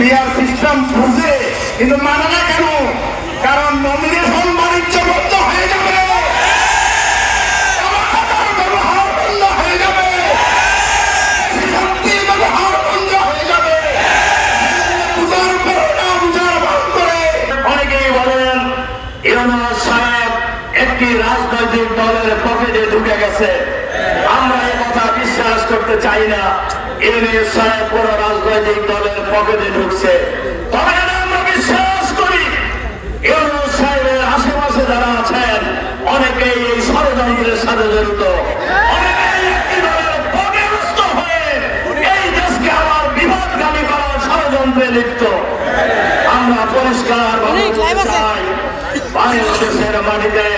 Peer system বুঝে কিন্তু মানে না কেন? কারণ নমিনেশন বাণিজ্য বন্ধ হয়ে যাবে, ব্যবহার বন্ধ হয়ে যাবে, ব্যবহার বন্ধ হয়ে যাবে। বুঝার পরে না বুঝার ভান করে অনেকেই বলেন ইউনূস সাহেব একটি রাজনৈতিক দলের পকেটে ঢুকে গেছে। আমরা এই কথা বিশ্বাস করতে চাই না। ইউনূস সাহেব কোন রাজনৈতিক দলের পকেটে ঢুকছে, তবে আমরা বিশ্বাস করি ইউনূস সাহেবের আশেপাশে যারা আছেন অনেকেই এই ষড়যন্ত্রের সাথে জড়িত, অনেকেই একটি দলের পকেটস্থ হয়ে এই দেশকে আবার বিভাজগামী করার ষড়যন্ত্রে লিপ্ত। আমরা পরিষ্কার চাই বাংলাদেশের মাটিতে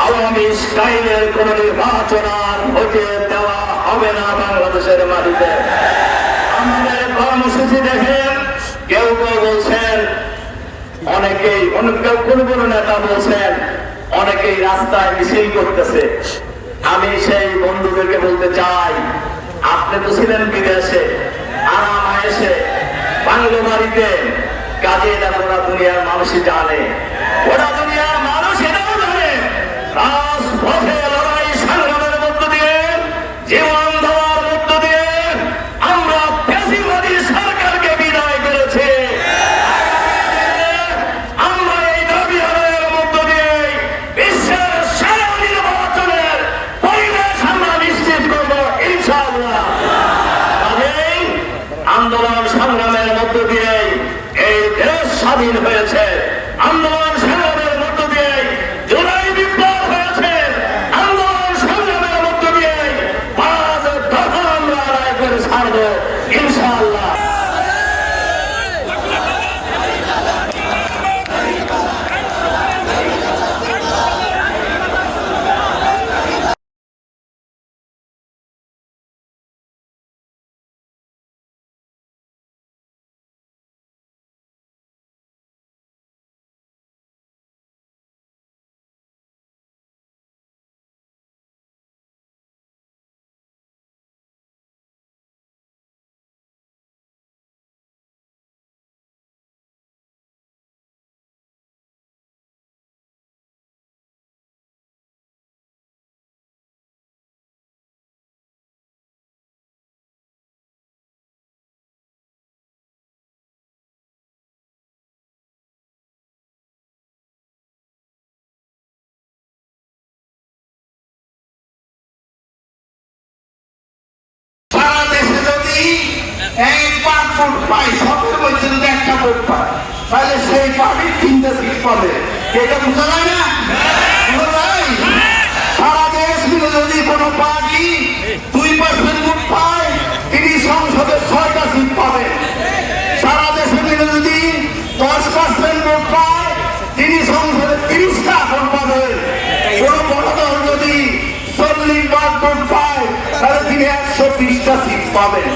আওয়ামী স্টাইলের কোন নির্বাচন আর হতে দেওয়া হবে না। বাংলাদেশের মাটিতে আমাদের কর্মসূচি দেখেন, কেউ কেউ বলছেন, অনেকেই কোন কোন নেতা বলছেন অনেকেই রাস্তায় মিছিল করতেছে। আমি সেই বন্ধুদেরকে বলতে চাই, আপনি তো ছিলেন বিদেশে, আরাম আয়েসে বাংলো বাড়িতে, কাজে এটা গোটা দুনিয়ার মানুষই জানে, গোটা দুনিয়ার মানুষ এটাও জানে। রাজপথে লড়াই সংগ্রামের মধ্য দিয়ে, জীবন দেওয়ার মধ্য দিয়ে আমরা ফ্যাসিবাদী সরকারকে বিদায় করেছি। আমরা এই দাবি আদায়ের মধ্য দিয়ে বিশ্বের সেরা নির্বাচনের পরিবেশ আমরা নিশ্চিত করব ইনশাআল্লাহ। কাজেই আন্দোলন সংগ্রামের মধ্য দিয়ে এই দেশ স্বাধীন হয়েছে, আন্দোলন সংগ্রামের মধ্য দিয়ে জুলাই বিপ্লব হয়েছে, আন্দোলন সংগ্রামের মধ্য দিয়ে 5 দফা আমরা আদায় করে ছাড়ব ইনশাআল্লাহ। একবার ভোট পাই, সবের মধ্যে যদি একটা ভোট পায় তাহলে সেই পার্টির 3টা সিট পাবে। এটা বোঝা যায় না? সারা দেশ মিলে যদি কোনো পার্টি 2% ভোট পায়, তিনি সংসদে 6টা সিট পাবে। সারা দেশে মিলে যদি 10% ভোট পায়, তিনি সংসদে 30টা আসন পাবেন। কোন বড় দল যদি 40 ভাগ ভোট পায়, তাহলে তিনি 120টা সিট পাবেন।